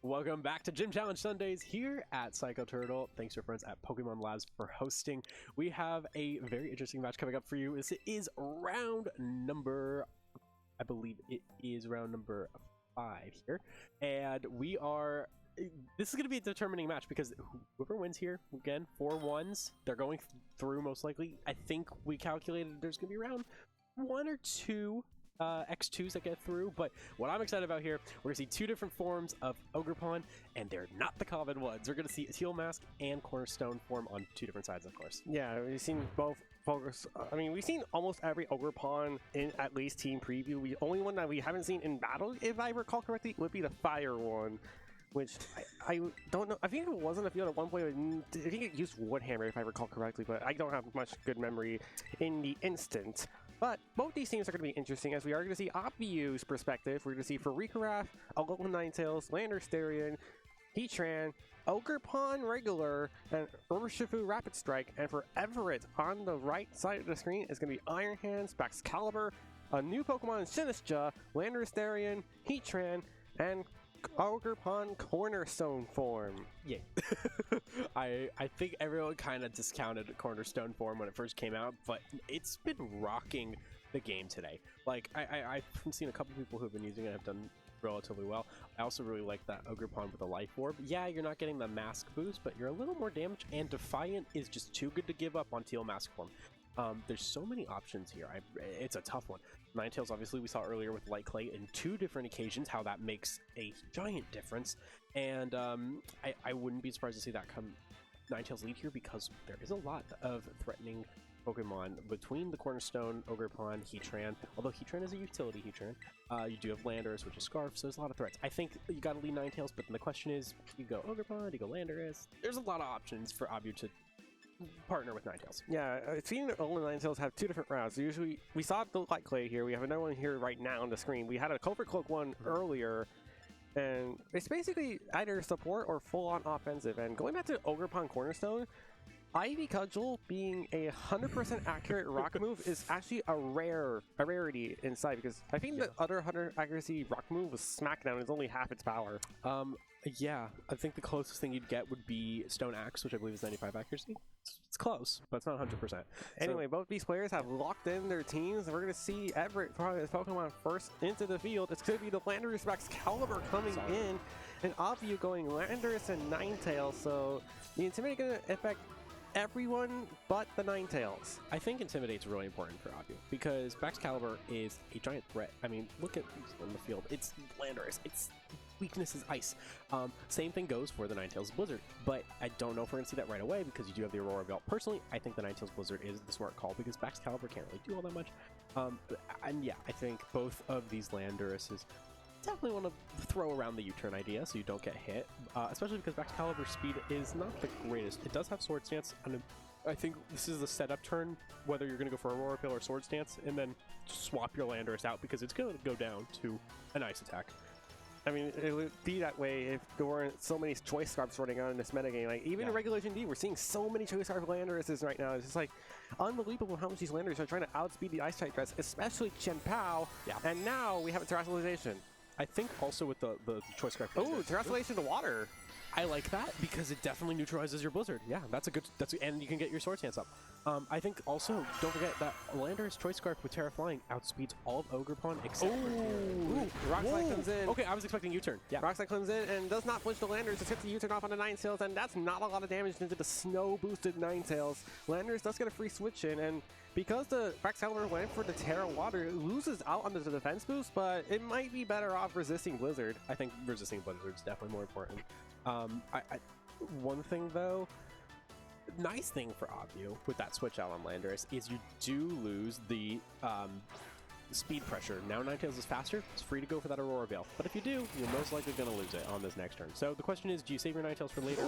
Welcome back to Gym Challenge Sundays here at Psycho Turtle. Thanks to our friends at Pokemon Labs for hosting. We have a very interesting match coming up for you. This is round number, I believe it is round number 5 here. And we are, this is going to be a determining match because whoever wins here, again, 4 1s, they're going through most likely. I think we calculated there's going to be around 1 or 2 X2s that get through, but what I'm excited about here, we're gonna see 2 different forms of Ogerpon, and they're not the common ones. We're gonna see Teal Mask and Cornerstone form on 2 different sides, of course. Yeah, we've seen both focus. I mean, we've seen almost every Ogerpon in at least team preview. The only one that we haven't seen in battle, if I recall correctly, would be the fire one, which I don't know. I think it was in the field at one point. I think it used Woodhammer, if I recall correctly, but I don't have much good memory in the instant. But both these teams are going to be interesting, as we are going to see Abhyu's perspective. We're going to see for Ricorath, Alolan Ninetales, Landorstarian, Heatran, Ogerpon Regular, and Urshifu Rapid Strike. And for Everett, on the right side of the screen is going to be Iron Hands, Baxcalibur, a new Pokemon Sinistcha, Landorstarian, Heatran, and Ogerpon Cornerstone form. Yeah. I think everyone kind of discounted Cornerstone form when it first came out, but it's been rocking the game today. Like, I've seen a couple people who have been using it have done relatively well. I also really like that Ogerpon with the Life Orb. Yeah, you're not getting the Mask boost, but you're a little more damage, and Defiant is just too good to give up on Teal Mask form. There's so many options here. It's a tough one. Ninetales, obviously, we saw earlier with Light Clay in 2 different occasions how that makes a giant difference. And I wouldn't be surprised to see that come Ninetales lead here, because there is a lot of threatening Pokemon between the Cornerstone, Ogerpon, Heatran. Although Heatran is a utility Heatran, you do have Landorus, which is Scarf, so there's a lot of threats. I think you got to lead Ninetales, but then the question is, do you go Ogerpon, do you go Landorus? There's a lot of options for Abhyu to partner with Ninetales. Yeah, I've seen Alolan Ninetales have 2 different routes. Usually, we saw the Light Clay here. We have another one here right now on the screen. We had a Covert Cloak one earlier, and it's basically either support or full-on offensive. And going back to Ogerpon Cornerstone, Ivy Cudgel being a 100% accurate rock move is actually a rarity inside, because I think the other 100 accuracy rock move was Smackdown. It's only half its power. Yeah, I think the closest thing you'd get would be Stone Axe, which I believe is 95 accuracy. It's close, but it's not 100%. Anyway, both these players have locked in their teams, and we're going to see Everett throwing his Pokemon first into the field. It's going to be the Landorus Baxcalibur coming in, and Abhyu going Landorus and Ninetales, so the Intimidate going to affect everyone but the Ninetales. I think Intimidate's really important for Abhyu, because Baxcalibur is a giant threat. I mean, look at who's on the field. It's Landorus. Its weakness is Ice. Same thing goes for the Ninetales Blizzard, but I don't know if we're going to see that right away, because you do have the Aurora Belt. Personally, I think the Ninetales Blizzard is the smart call, because Baxcalibur can't really do all that much. And yeah, I think both of these Landoruses definitely want to throw around the U-turn idea so you don't get hit, especially because Baxcalibur's speed is not the greatest. It does have Sword Stance, and I think this is the setup turn, whether you're going to go for Aurora Pill or Sword Stance, and then swap your Landorus out, because it's going to go down to an Ice attack. I mean, it would be that way if there weren't so many Choice Scarfs running on in this metagame. Like, even in Regulation D, we're seeing so many Choice Scarf Landoruses right now. It's just like unbelievable how much these Landorus are trying to outspeed the Ice type threats, especially Chien-Pao. Yeah. And now we have a Terrasolization. I think also with the Choice Scarf. Oh, Terrasolization to water. I like that, because it definitely neutralizes your Blizzard. Yeah, and you can get your Sword Stance up. I think also, don't forget that Landorus Choice Scarf with Terra Flying outspeeds all of Ogerpon except for Rock Slide comes in. Okay, I was expecting U-turn. Yeah. Rock Slide comes in and does not flinch the Landorus. Just gets the U-turn off on the Ninetales, and that's not a lot of damage into the snow-boosted Ninetales. Landorus does get a free switch in, and because the Baxcalibur went for the Terra Water, it loses out on the defense boost, but it might be better off resisting Blizzard. I think resisting Blizzard is definitely more important. One thing though, nice thing for Abhyu with that switch out on Landorus is you do lose the speed pressure. Now Ninetales is faster, it's free to go for that Aurora Veil. But if you do, you're most likely going to lose it on this next turn. So the question is, do you save your Ninetales for later?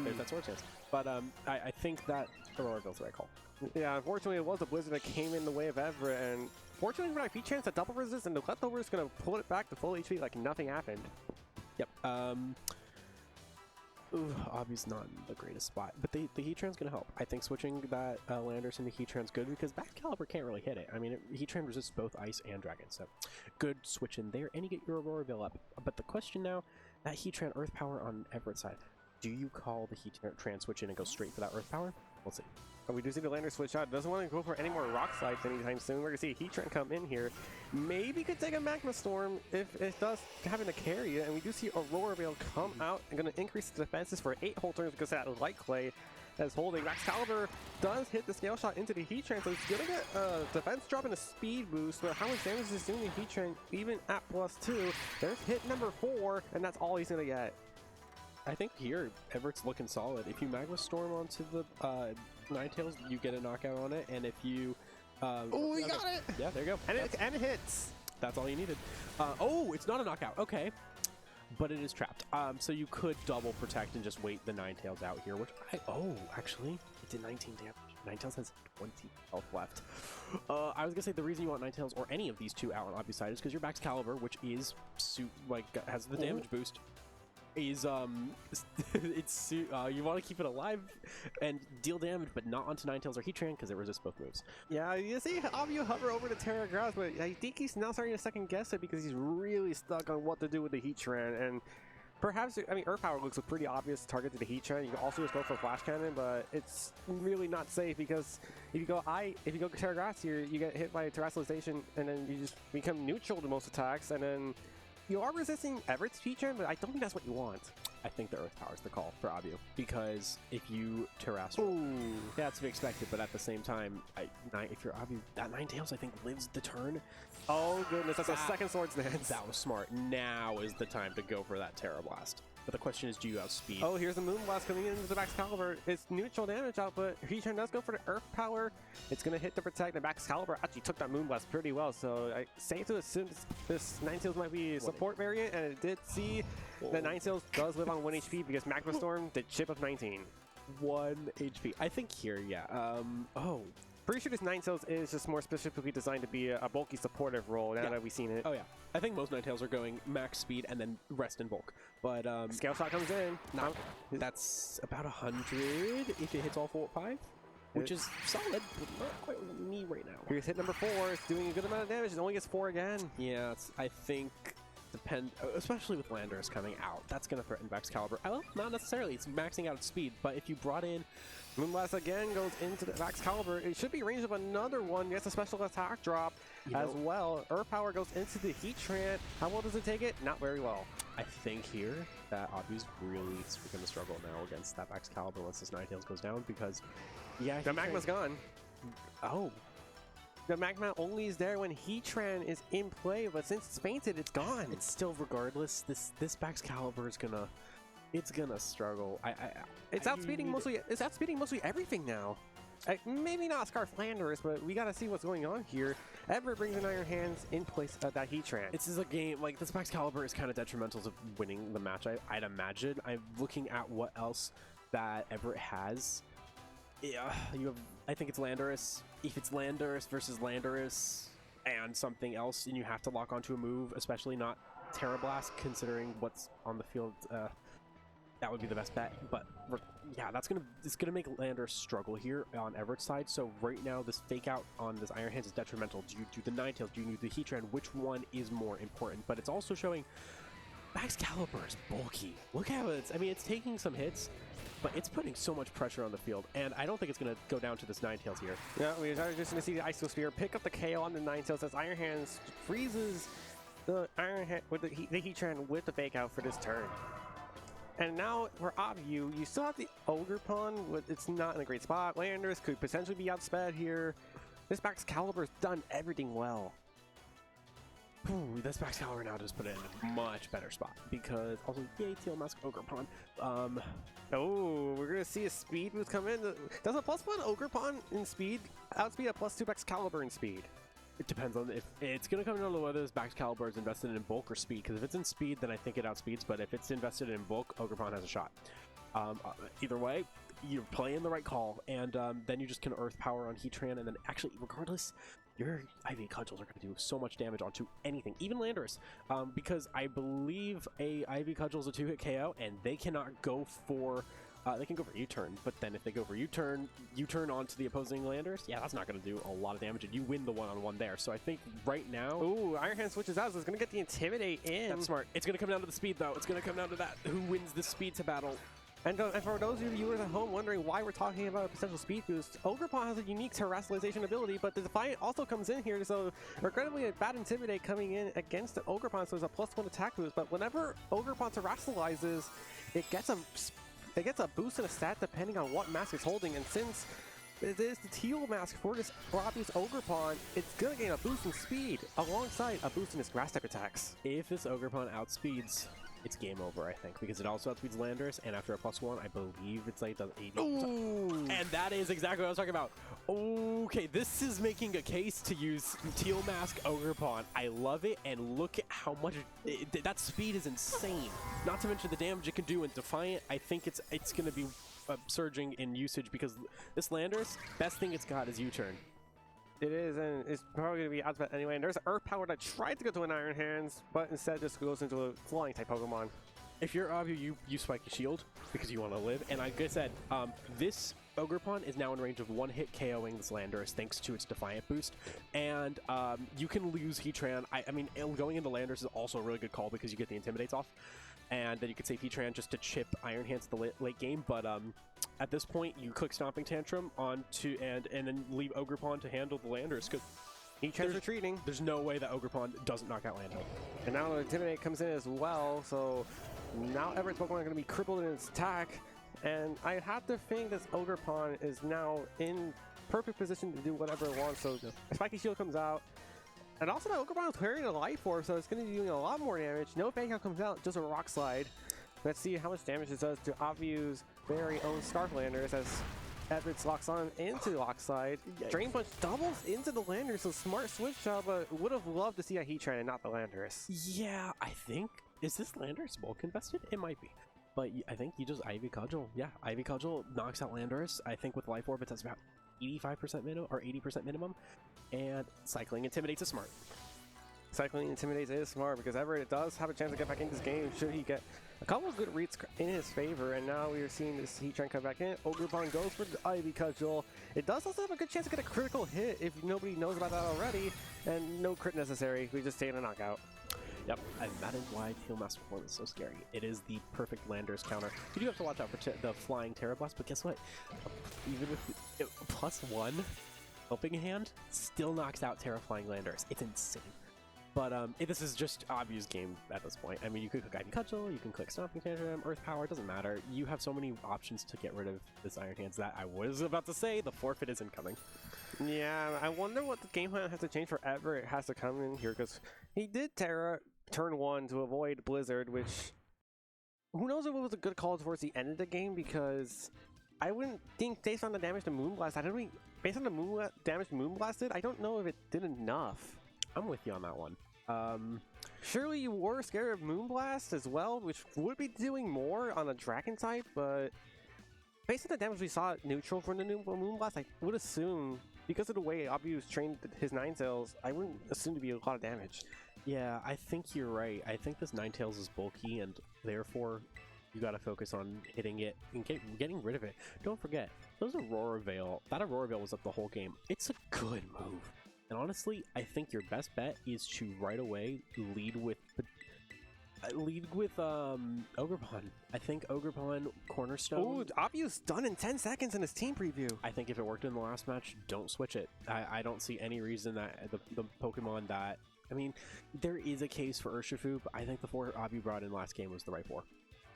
There's that Sword Stance. But I think that Aurora Veil's the right call. Yeah, unfortunately it was the Blizzard that came in the way of Everett, and fortunately for that Heatran, a double resist, and the leftover is going to pull it back to full HP like nothing happened. Yep. Abhyu's not in the greatest spot, but the Heatran's going to help. I think switching that Landorus into Heatran's good, because Baxcalibur can't really hit it. I mean, Heatran resists both Ice and Dragon, so good switch in there, and you get your Aurora Veil up. But the question now, that Heatran Earth Power on Everett's side. Do you call the Heatran switch in and go straight for that Earth Power? We'll see. But we do see the lander switch out. Doesn't want to go for any more rock slides anytime soon. We're going to see a Heatran come in here. Maybe could take a Magma Storm if it does having to carry it. And we do see Aurora Veil come out and going to increase the defenses for 8 whole turns because that Light Clay that's holding. Excalibur does hit the scale shot into the Heatran, so he's going to get a defense drop and a speed boost. But how much damage is doing the Heatran even at +2? There's hit number 4, and that's all he's going to get. I think here, Everett's looking solid. If you Magma Storm onto the Ninetales, you get a knockout on it, and if you... oh, he got it! Yeah, there you go. And it hits! That's all you needed. Oh, it's not a knockout. Okay. But it is trapped. So you could double protect and just wait the Ninetales out here, which oh, actually, it did 19 damage. Ninetales has 20 health left. I was gonna say the reason you want Ninetales or any of these two out on Abhyu's side is because your Excalibur, which is has the damage boost, is you want to keep it alive and deal damage, but not onto Ninetales or Heatran because it resists both moves. Yeah, you see Abhyu hover over to Terra Grass, but I think he's now starting to second guess it because he's really stuck on what to do with the Heatran. And perhaps, I mean, Earth Power looks a pretty obvious target to the Heatran. You can also just go for Flash Cannon, but it's really not safe because if you go Terra Grass here, you get hit by Terrestrialization, and then you just become neutral to most attacks, and then you are resisting Everett's Heatran, but I don't think that's what you want. I think the Earth Power is the call for Abhyu, because if you Terrestrial, yeah, that's to be expected, but at the same time, if you're Abhyu, that Ninetales I think lives the turn. Oh goodness, that's a second Swords Dance. That was smart. Now is the time to go for that Terra Blast. But the question is, do you outspeed? Oh, here's the Moonblast coming into the Excalibur. It's neutral damage output. Heatran does go for the Earth Power. It's going to hit the Protect. The Excalibur actually took that Moonblast pretty well. So I safe to assume this Ninetales might be a support variant. And it did see that Ninetales does live on 1 HP because Magma Storm did chip of 19. 1 HP. I think here, yeah. Oh. Pretty sure this Ninetales is just more specifically designed to be a bulky supportive role now that we've seen it. Oh yeah. I think most Ninetales are going max speed and then rest in bulk. But Scale Shot comes in. That's about 100 if it hits all 5, which is solid, but not quite me right now. Here's hit number 4. It's doing a good amount of damage. It only gets 4 again. Yeah, I think especially with Landorus coming out, that's going to threaten Excalibur. Well, not necessarily. It's maxing out its speed, but if you brought in Moonblast again goes into the Excalibur. It should be range of another one. Gets a special attack drop as well. Earth Power goes into the Heatran. How well does it take it? Not very well. I think here that Abhyu's really going to struggle now against that Excalibur once this Ninetales goes down because, yeah, the Magma's gone. Oh. The Magma only is there when Heatran is in play, but since it's fainted, it's gone. It's still, regardless, this Excalibur is gonna struggle. It's outspeeding mostly everything now. Maybe not Scarf Landorus, but we gotta see what's going on here. Everett brings an Iron Hands in place of that Heatran. This is a game, like, this Excalibur is kind of detrimental to winning the match, I'd imagine. I'm looking at what else that Everett has. Yeah, I think it's Landorus. If it's Landorus versus Landorus and something else, and you have to lock onto a move, especially not Terra Blast, considering what's on the field, that would be the best bet. But yeah, it's gonna make Landorus struggle here on Everett's side. So right now, this fake out on this Iron Hands is detrimental. Do you do the Ninetales? Do you do the Heatran? Which one is more important? But it's also showing Excalibur is bulky. Look how it's taking some hits, but it's putting so much pressure on the field, and I don't think it's going to go down to this Ninetales here. Yeah, we're just going to see the Ice Sphere pick up the KO on the Ninetales as Iron Hands freezes the Iron Hand with the Heatran with the fake out for this turn. And now for Abhyu, you still have the Ogre Pawn. It's not in a great spot. Landorus could potentially be outsped here. This Excalibur's done everything well. Ooh, this Excalibur now just put it in a much better spot because also, yay, Teal Mask Ogre Pawn. Oh, we're gonna see a speed boost come in. Does a +1 Ogre Pawn in speed outspeed a +2 Excalibur in speed? It depends on if it's gonna come down to whether this Excalibur is invested in bulk or speed. Because if it's in speed, then I think it outspeeds. But if it's invested in bulk, Ogre Pawn has a shot. Either way, you're playing the right call, and then you just can Earth Power on Heatran, and then actually, regardless, your IV Cudgels are going to do so much damage onto anything, even Landorus, because I believe a IV Cudgel is a 2-hit KO, and they cannot go for They can go for U-turn, but then if they go for U-turn onto the opposing landers, yeah, that's not going to do a lot of damage, and you win the one-on-one there. So I think right now... Ooh, Iron Hand switches out, so it's going to get the Intimidate in. That's smart. It's going to come down to the speed, though. It's going to come down to that. Who wins the speed to battle? And for those of you viewers at home wondering why we're talking about a potential speed boost, Ogerpon has a unique Terrestrialization ability, but the Defiant also comes in here, so regrettably a bad Intimidate coming in against the Ogerpon, so it's a +1 attack boost. But whenever Ogerpon Terrestrializes, it gets a boost in a stat depending on what mask it's holding, and since it is the teal mask for this Robbie's Ogerpon, it's gonna gain a boost in speed alongside a boost in its grass type attacks. If this Ogerpon outspeeds, it's game over, I think, because it also outspeeds Landers, and after a +1, I believe it's like does 80. Ooh. And that is exactly what I was talking about. Okay, this is making a case to use Teal Mask Ogerpon. I love it, and look at how much that speed is insane. Not to mention the damage it can do in Defiant. I think it's going to be surging in usage because this Landers, best thing it's got is U-turn. It is, and it's probably going to be outspent anyway. And there's an Earth Power that tried to go to an Iron Hands, but instead just goes into a flying type Pokemon. If you're Abhyu, you spike your shield because you want to live. And like I said, this Ogerpon is now in range of one-hit KOing this Landorus thanks to its Defiant boost. And you can lose Heatran. I mean, going into Landorus is also a really good call because you get the Intimidates off. And then you could save Heatran just to chip Iron Hands at the late game. But at this point, you click Stomping Tantrum onto and then leave Ogerpon to handle the Landorus because Heatran's retreating. There's no way that Ogerpon doesn't knock out Lando. And now the Intimidate comes in as well, so now Everett's Pokemon are going to be crippled in its attack. And I have to think this Ogerpon is now in perfect position to do whatever it wants. So Spiky Shield comes out. And also, that Ogerpon is carrying a Life Orb, so it's going to be doing a lot more damage. No Fake Out comes out, just a Rock Slide. Let's see how much damage it does to Abhyu's very own Scarflanders as Everett locks on into Lock Slide. Drain Punch doubles into the Landers, so smart switch job, but would have loved to see a Heatran and not the Landers. Yeah, I think... Is this Landorus bulk invested? It might be. But I think you just Ivy Cudgel. Yeah, Ivy Cudgel knocks out Landorus. I think with Life Orb, it does about 85% minimum or 80% minimum. And Cycling Intimidates is smart. Cycling Intimidates is smart because Everett does have a chance to get back into this game should he get a couple of good reads in his favor. And now we are seeing this Heatran come back in. Ogerpon goes for the Ivy Cudgel. It does also have a good chance to get a critical hit if nobody knows about that already. And no crit necessary. We just stay in a knockout. Yep, and that is why Teal Mask Performance is so scary. It is the perfect Landers counter. You do have to watch out for the flying Terra Blast, but guess what? Even with +1 Helping Hand, still knocks out Terra Flying Landers. It's insane. But this is just Abhyu's game at this point. I mean, you could click Ivy Cudgel, you can click Stomping Tantrum, Earth Power, it doesn't matter. You have so many options to get rid of this Iron Hands that I was about to say the forfeit is incoming. Yeah, I wonder what the game plan has to change for Everett has to come in here because he did Terra turn 1 to avoid Blizzard, which who knows if it was a good call towards the end of the game because I wouldn't think based on the damage to Moonblast, based on the damage Moonblast did, I don't know if it did enough. I'm with you on that one. Surely you were scared of Moonblast as well, which would be doing more on a Dragon type, but based on the damage we saw at neutral from the new Moonblast, I would assume, because of the way Abhyu's trained his Ninetales, I wouldn't assume to be a lot of damage. Yeah, I think you're right. I think this Ninetales is bulky, and therefore you got to focus on hitting it and getting rid of it. Don't forget, those Aurora Veil, that Aurora Veil was up the whole game. It's a good move. And honestly, I think your best bet is to right away lead with Ogerpon. I think Ogerpon Cornerstone. Ooh, Abhyu's done in 10 seconds in his team preview. I think if it worked in the last match, don't switch it. I don't see any reason that the Pokemon that... I mean, there is a case for Urshifu, but I think the 4 Abhyu brought in last game was the right 4.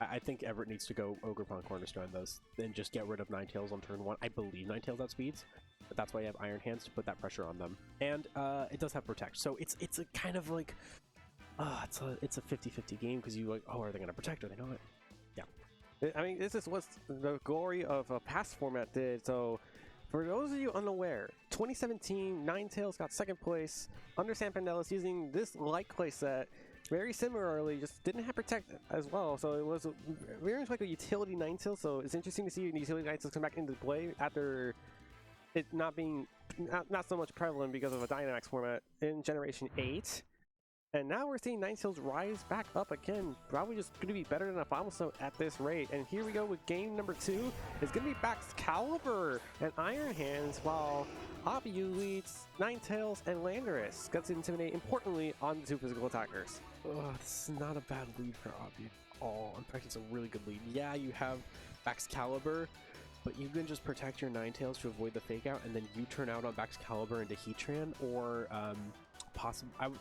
I think Everett needs to go Ogerpon Cornerstone those, then just get rid of Ninetales on turn 1. I believe Ninetales outspeeds, but that's why you have Iron Hands to put that pressure on them. And it does have Protect, so it's a kind of like, it's a 50-50 game because you like, oh, are they going to protect? Are they not? Yeah. I mean, this is what the glory of a past format did. So for those of you unaware, 2017 Ninetales got 2nd place. Understand Pandelis using this like playset. Very similarly, just didn't have Protect as well, so it was very much like a utility Ninetales, so it's interesting to see utility Ninetales come back into play after it not being not so much prevalent because of a Dynamax format in Generation 8. And now we're seeing Ninetales rise back up again. Probably just going to be better than a Final Stone at this rate. And here we go with game number 2. It's going to be Excalibur and Iron Hands, while Abhyu leads Ninetales and Landorus. Gets to intimidate importantly on the 2 physical attackers. This is not a bad lead for Abhyu at all. In fact, it's a really good lead. Yeah, you have Excalibur, but you can just protect your Ninetales to avoid the fake out, and then you turn out on Excalibur into Heatran, or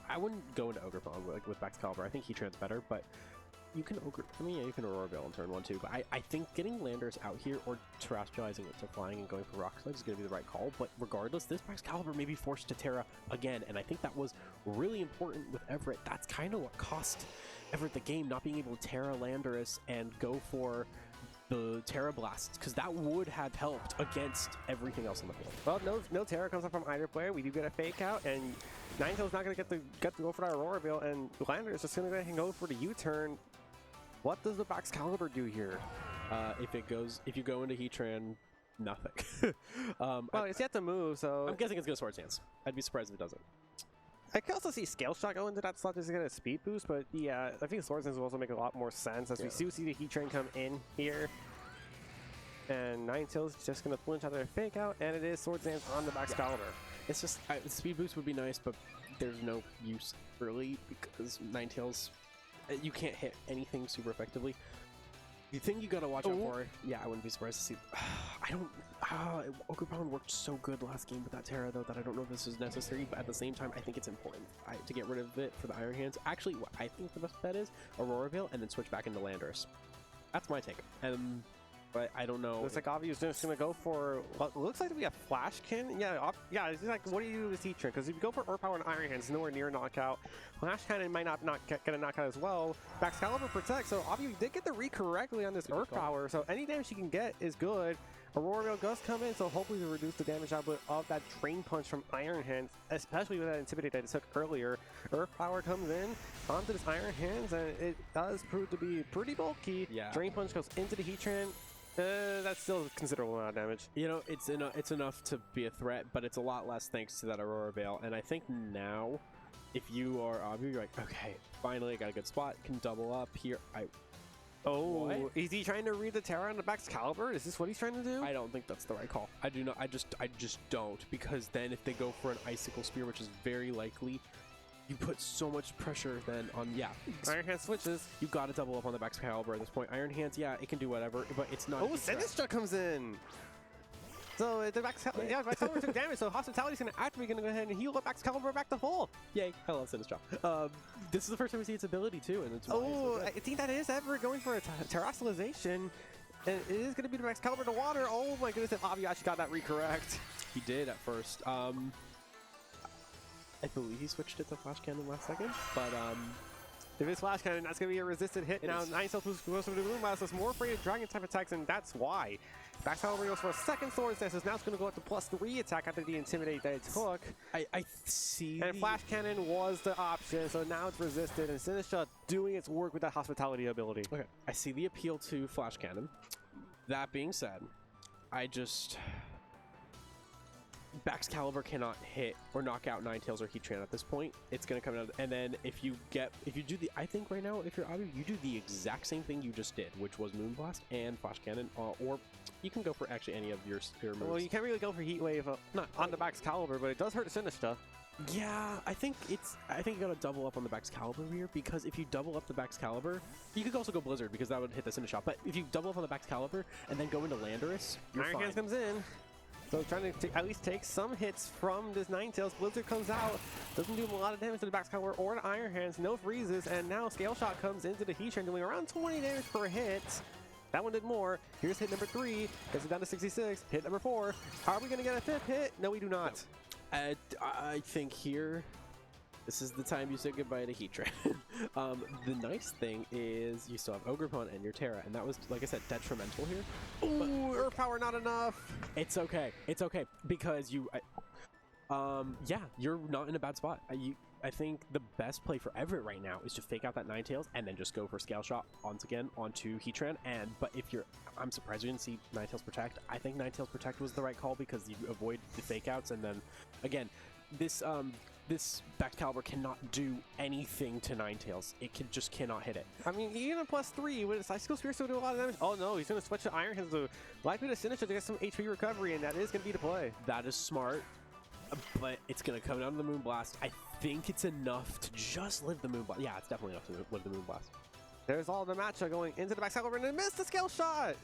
I wouldn't go into Ogre Pond with Excalibur. I think Heatran's better, but you can Ogre. I mean, yeah, you can Aurora Veil on turn 1 too. But I think getting Landorus out here or terrestrializing it to flying and going for Rock Slide is going to be the right call. But regardless, this Excalibur may be forced to Terra again, and I think that was really important with Everett. That's kind of what cost Everett the game, not being able to Terra Landorus and go for the Terra Blasts, because that would have helped against everything else on the board. Well, no Terra comes up from either player. We do get a fake out, and Ninetales not going to get to go for that Aurora Veil, and Landorus is just going to go for the U-turn. What does the Excalibur do here? If you go into Heatran, nothing. Well, it's yet to move, so I'm guessing it's going to Swords Dance. I'd be surprised if it doesn't. I can also see Scale Shot go into that slot just to get a speed boost, but yeah, I think Swords Dance will also make a lot more sense as we do see the Heatran come in here. And Ninetales is just going to flinch out their fake out, and it is Swords Dance on the Excalibur. It's just, speed boost would be nice, but there's no use really because Ninetales, you can't hit anything super effectively. The thing you gotta watch out for, yeah, I wouldn't be surprised to see. Ogre Pond worked so good last game with that Terra, though, that I don't know if this is necessary, but at the same time, I think it's important to get rid of it for the Iron Hands. Actually, what I think the best bet is Aurora Veil and then switch back into Landorus. That's my take. But I don't know. Looks like Abhyu is just going to go for what looks like to be a Flash Cannon. Yeah, it's like, what do you do with Heatran? Because if you go for Earth Power and Iron Hands, nowhere near knockout. Flash Cannon might not get a knockout as well. Excalibur protects, so Abhyu did get the read correctly on this Earth Power, so any damage she can get is good. Aurora Veil does come in, so hopefully to reduce the damage output of that Drain Punch from Iron Hands, especially with that Intimidate that it took earlier. Earth Power comes in onto this Iron Hands, and it does prove to be pretty bulky. Yeah. Drain Punch goes into the Heatran. That's still a considerable amount of damage. You know, it's enough to be a threat, but it's a lot less thanks to that Aurora Veil. And I think now, if you are Abhyu, you're like, okay, finally I got a good spot, can double up here. What? Is he trying to read the Terra on the Excalibur? Is this what he's trying to do? I don't think that's the right call. I do not. I just don't, because then if they go for an Icicle Spear, which is very likely, you put so much pressure then on, Iron Hands switches. You got to double up on the Excalibur at this point. Iron Hands, yeah, it can do whatever, but it's not. Oh, Sinistra comes in. So the Excalibur took damage, so Hospitality's going to activate, going to go ahead and heal up Excalibur back to full. Yay, I love Sinistra. This is the first time we see its ability too, and it's I think that is Evert going for a terrestrialization. And it is going to be the Excalibur to water. Oh my goodness, if Abhyu actually got that read correct. He did at first. I believe he switched it to Flash Cannon last second, but if it's Flash Cannon, that's going to be a resisted hit. Now, Ninetales goes for the Moon Blast, is more afraid of Dragon type attacks, and that's why. Excalibur goes for a second Swords Dance, now it's going to go up to +3 attack after the Intimidate that it took. I see. And Flash Cannon was the option, so now it's resisted, and Sinistra doing its work with that Hospitality ability. Okay, I see the appeal to Flash Cannon. That being said, Excalibur cannot hit or knock out Ninetales or Heatran at this point. It's going to come out, and then if you do the, I think right now, if you're Abhyu, you do the exact same thing you just did, which was Moonblast and Flash Cannon, or you can go for actually any of your moves. Well, you can't really go for Heat Wave on the Excalibur, but it does hurt Sinistra. Yeah, I think you gotta double up on the Excalibur here, because if you double up the Excalibur, you could also go Blizzard, because that would hit the Sinistcha. But if you double up on the Excalibur and then go into Landorus, you're Iron fine. Hands comes in. So trying to at least take some hits from this Ninetales. Blizzard comes out, doesn't do a lot of damage to the Excalibur or to Iron Hands, no freezes, and now Scale Shot comes into the Heatran, doing around 20 damage per hit. That one did more. Here's hit number 3, gets it down to 66. Hit number 4. Are we gonna get a 5th hit? No, we do not. No. I think here, this is the time you say goodbye to Heatran. The nice thing is you still have Ogre Pond and your Terra, and that was, like I said, detrimental here. Ooh, Earth Power not enough. It's okay, because you're not in a bad spot. I think the best play for Everett right now is to fake out that Ninetales and then just go for Scale Shot onto Heatran. But if I'm surprised we didn't see Ninetales Protect. I think Ninetales Protect was the right call, because you avoid the fake outs, and then again, this this Excalibur cannot do anything to Ninetales. It just cannot hit it. I mean, even a +3 with Icicle Spear still do a lot of damage. Oh no, he's going to switch to Iron Hands, so likely to Sinister to get some HP recovery, and that is going to be the play. That is smart, but it's going to come down to the Moonblast. I think it's enough to just live the Moonblast. Yeah, it's definitely enough to live the Moonblast. There's all the matchup going into the Excalibur, and it missed the scale shot!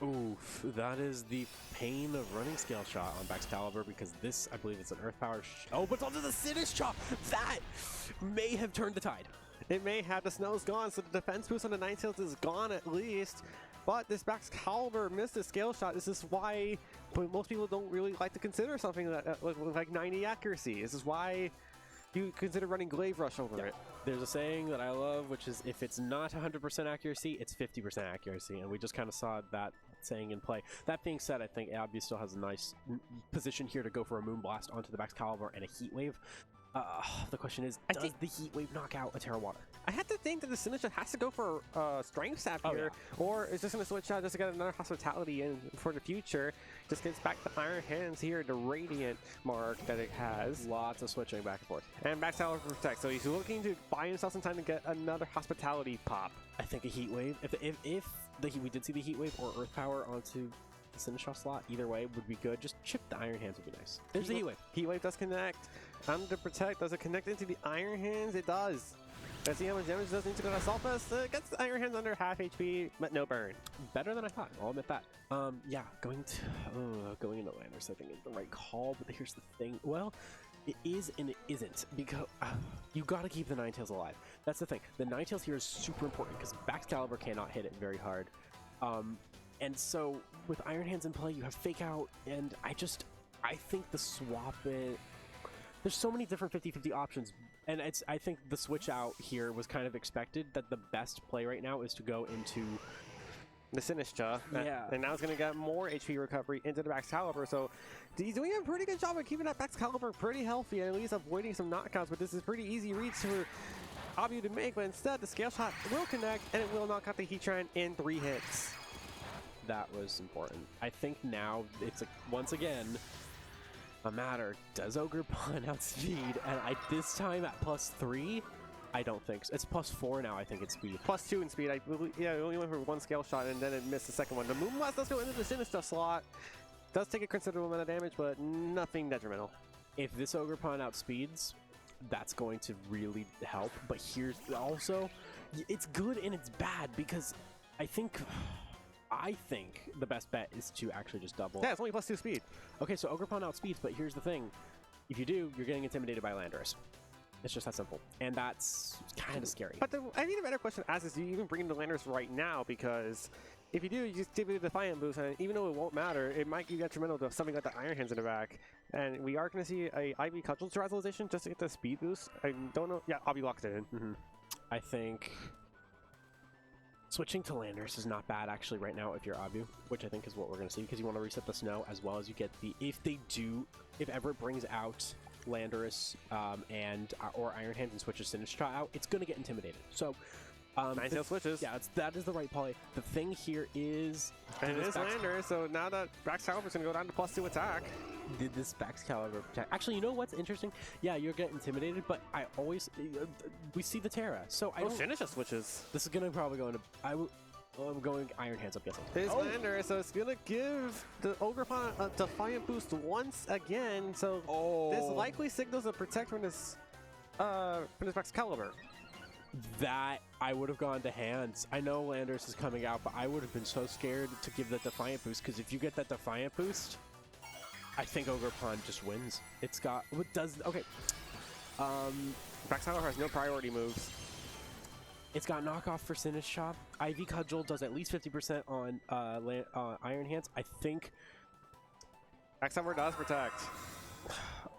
Oof, that is the pain of running scale shot on Excalibur, because this, I believe, it's an Earth Power. Oh, but it's onto the Sinnoh Chop! That may have turned the tide. It may have. The snow's gone, so the defense boost on the Ninetales is gone at least. But this Excalibur missed the scale shot. This is why most people don't really like to consider something like 90 accuracy. This is why you consider running Glaive Rush over it. There's a saying that I love, which is if it's not 100% accuracy, it's 50% accuracy, and we just kind of saw that saying in play. That being said, I think Abhyu still has a nice position here to go for a Moonblast onto the Excalibur and a Heat Wave. The question is, does the Heat Wave knock out a Terra Water? I have to think that the Sinister has to go for Strength Sap here, or is just going to switch out just to get another Hospitality in for the future. Just gets back to Iron Hands here, the Radiant mark that it has. Lots of switching back and forth. And Excalibur Protect, so he's looking to buy himself some time to get another Hospitality pop. I think a Heat Wave, if we did see the Heat Wave or Earth Power onto the Sinnoh slot, either way would be good. Just chip the Iron Hands would be nice. There's the Heat Wave. Heat Wave does connect. Under Protect, does it connect into the Iron Hands? It does. Let's see how much damage does need to go to Assault Vest. Gets the Iron Hands under half HP, but no burn. Better than I thought, I'll admit that. Yeah, going into Landers I think is the right call, but here's the thing. Well, it is and it isn't, because you gotta keep the Ninetales alive. That's the thing. The Ninetales here is super important because Excalibur cannot hit it very hard. And so with Iron Hands in play, you have Fake Out, and I think the swap it. There's so many different 50-50 options, and I think the switch out here was kind of expected. That the best play right now is to go into the Sinister. Yeah. And now it's going to get more HP recovery into the Excalibur, so he's doing a pretty good job of keeping that Excalibur pretty healthy and at least avoiding some knockouts, but this is pretty easy reads for Abhyu to make, but instead the scale shot will connect and it will knock out the Heatran in 3 hits. That was important. I think now it's once again a matter, does Ogerpon outspeed? And this time at +3, I don't think so. It's +4 now, I think it's speed. +2 in speed. I believe, yeah, it only went for 1 scale shot and then it missed the second one. The Moonblast does go into the Sinister slot. Does take a considerable amount of damage, but nothing detrimental. If this Ogerpon outspeeds, that's going to really help. But here's also, it's good and it's bad, because I think the best bet is to actually just double. Yeah, it's only +2 speed. Okay, so Ogerpon outspeeds, but here's the thing. If you do, you're getting intimidated by Landorus. It's just that simple. And that's kind of scary. But I think the better question to ask is, do you even bring in the Landorus right now? Because if you do, you just give it a Defiant boost, and even though it won't matter, it might be detrimental to something like the Iron Hands in the back. And we are going to see a Ivy Cudgel Terrestrialization just to get the speed boost. I don't know. Yeah, Abhyu locked it in. I think switching to Landorus is not bad actually right now if you're Abhyu, which I think is what we're going to see, because you want to reset the snow as well as you get the, if Evert brings out Landorus or Iron Hands and switches Sinister out, it's going to get intimidated. So Ninetales switches. Yeah, that is the right play. The thing here is, and it is Landorus, so now that Excalibur's going to go down to +2 attack. Did this Excalibur protect? Actually, you know what's interesting? Yeah, you're getting intimidated, but I always we see the Terra, so I don't finish the switches. This is gonna probably go into. I'm going Iron Hands up, guessing. It's Landorus, so it's gonna give the Ogerpon a Defiant boost once again. So this likely signals a protect from this Excalibur. That I would have gone to Hands. I know Landorus is coming out, but I would have been so scared to give that Defiant boost, because if you get that Defiant boost, I think Ogerpon just wins. It's got what does okay. Excalibur has no priority moves. It's got knockoff for Sinnoh Chop. Ivy Cudgel does at least 50% on Iron Hands. I think Excalibur does protect.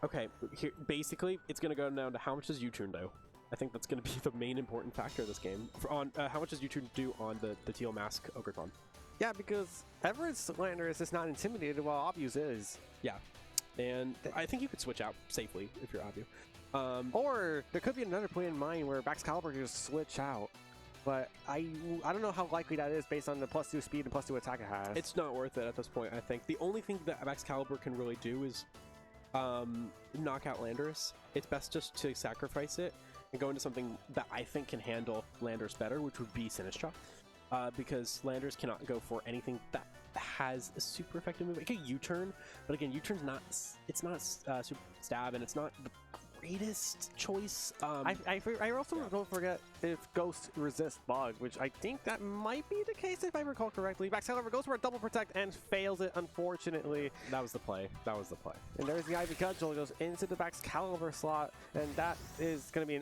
Okay, here basically it's gonna go down to how much does U-turn do. I think that's gonna be the main important factor of this game. How much does U-turn do on the teal mask Ogerpon? Yeah, because Everett's Landorus is not intimidated while Abhyu's is. Yeah, and I think you could switch out safely if you're Abhyu. Or there could be another play in mind where Excalibur can just switch out. But I don't know how likely that is based on the +2 speed and +2 attack it has. It's not worth it at this point, I think. The only thing that Excalibur can really do is knockout Landorus, it's best just to sacrifice it and go into something that I think can handle Landorus better, which would be Sinistcha. Because Landorus cannot go for anything that has a super effective move. It can U-turn, but again, U-turn's not, it's not super stab, and it's not the greatest choice. I also don't forget if Ghost resists Bug, which I think that might be the case if I recall correctly. Bax, however, goes for a double protect and fails it, unfortunately. That was the play. That was the play. And there's the Ivy Cudgel, goes into the Baxcalibur slot, and that is going to be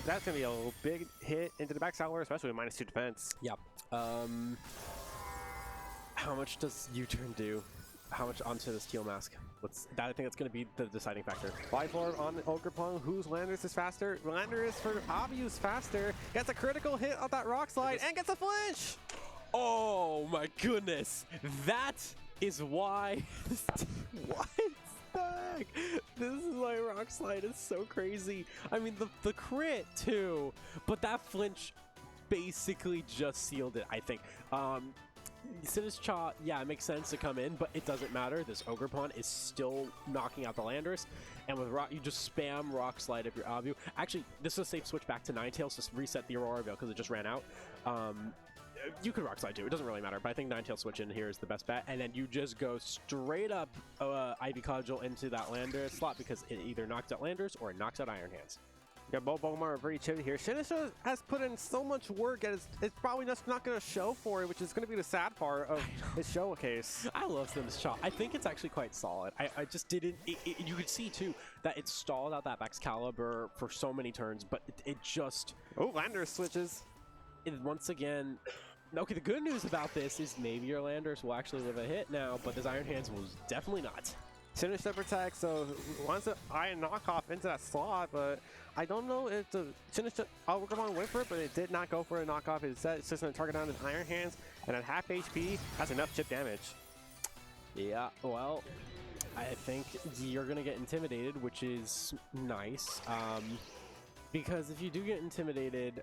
that's going to be a big hit into the Baxcalibur, especially with -2 defense. Yep. How much does U-turn do? How much onto this Teal Mask? I think that's going to be the deciding factor. Fly forward on the Ogerpon, whose Landorus is faster. Landorus for Abhyu's faster. Gets a critical hit on that rock slide and gets a flinch! Oh my goodness! That is why... What the heck? This is why rock slide is so crazy. I mean, the crit too, but that flinch basically just sealed it, I think. Sinistcha, yeah, it makes sense to come in, but it doesn't matter. This Ogerpon is still knocking out the Landorus, and with Rock, you just spam Rock Slide if you're Abhyu. Actually, this is a safe switch back to Ninetales, just reset the Aurora Veil because it just ran out. You could Rock Slide too, it doesn't really matter, but I think Ninetales switch in here is the best bet, and then you just go straight up Ivy Cudgel into that Landorus slot because it either knocks out Landorus or it knocks out Iron Hands. Yeah, both Pokemon are very chippy here. Sinistcha has put in so much work, and it's probably just not going to show for it, which is going to be the sad part of his showcase. I love Sinistcha. I think it's actually quite solid. I just didn't... you could see, too, that it stalled out that Baxcalibur for so many turns, but it just... Oh, Landorus switches. Once again... Okay, the good news about this is maybe your Landorus will actually live a hit now, but this Iron Hands will definitely not. Sinistcha protect, so wants an Iron knockoff into that slot, but I don't know if the Sinistcha Ogerpon went for it, but it did not go for a knockoff. It's just going to target down his Iron Hands, and at half HP, that's enough chip damage. Yeah, well, I think you're going to get intimidated, which is nice, because if you do get intimidated,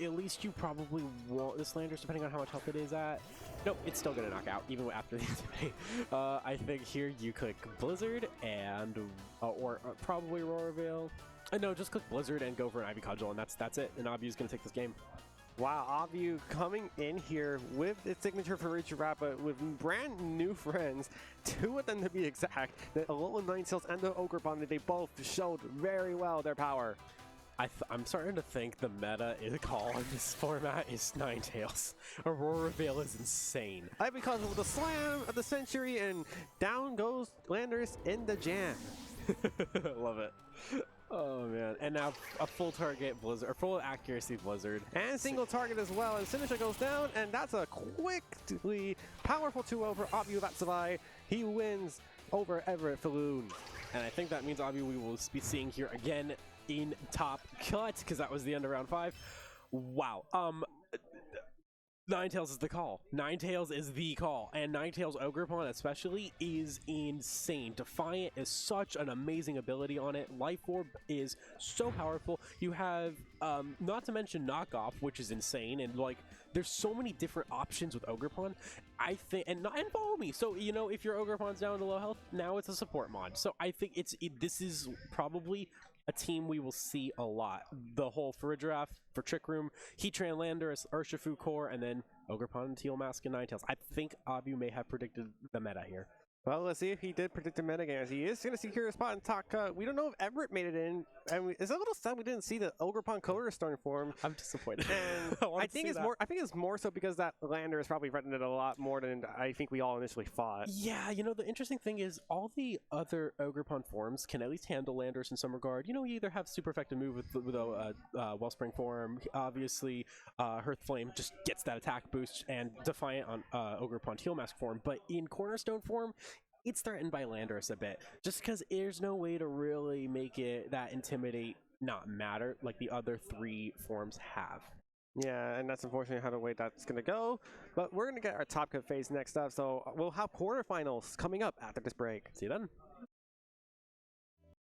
at least you probably won't. This Landorus, depending on how much health it is at, nope, it's still gonna knock out even after the intimidate. I think here you click Blizzard and or probably Aurora Veil. No, just click Blizzard and go for an Ivy Cudgel, and that's it. And Abhyu's gonna take this game. Wow, Abhyu coming in here with its signature for Richard Rappa with brand new friends, 2 of them to be exact, the Alolan Ninetales and the Ogerpon, they both showed very well their power. I'm starting to think the meta call in this format is Ninetales. Aurora Veil is insane. Ivy Cudgel with the slam of the century, and down goes Landorus in the jam. Love it. Oh man, and now a full target Blizzard, or full accuracy Blizzard. And single target as well, and Sinistcha goes down, and that's a quickly powerful 2-0 for Abhyu Vatsavi. He wins over Evert Fillloon. And I think that means Abhyu we will be seeing here again in top cut, because that was the end of round 5. Wow. Ninetales is the call. Ninetales is the call. And Ninetales Ogerpon especially is insane. Defiant is such an amazing ability on it. Life Orb is so powerful. You have, not to mention Knockoff, which is insane. And like, there's so many different options with Ogerpon. I think, and Follow Me. So, you know, if your Ogerpon's down to low health, now it's a support mod. So I think this is probably a team we will see a lot. The whole Farigiraf for Trick Room, Heatran Landorus, Urshifu Core, and then Ogerpon, Teal Mask, and Ninetales. I think Abhyu may have predicted the meta here. Well, let's see if he did predict the metagame, as he is going to secure a spot in top cut. We don't know if Everett made it in, and it's a little sad we didn't see the Ogerpon Coder starting for him. I'm disappointed. And I think it's more so because that Lander is probably threatened it a lot more than I think we all initially thought. Yeah, you know, the interesting thing is all the other Ogerpon forms can at least handle Landers in some regard. You know, you either have super effective move with a Wellspring form. Obviously, Hearth Flame just gets that attack boost, and Defiant on Ogerpon Teal Mask form. But in Cornerstone form, it's threatened by Landorus a bit, just because there's no way to really make it that Intimidate not matter like the other 3 forms have. Yeah, and that's unfortunately how the way that's going to go. But we're going to get our top cut phase next up, so we'll have quarterfinals coming up after this break. See you then.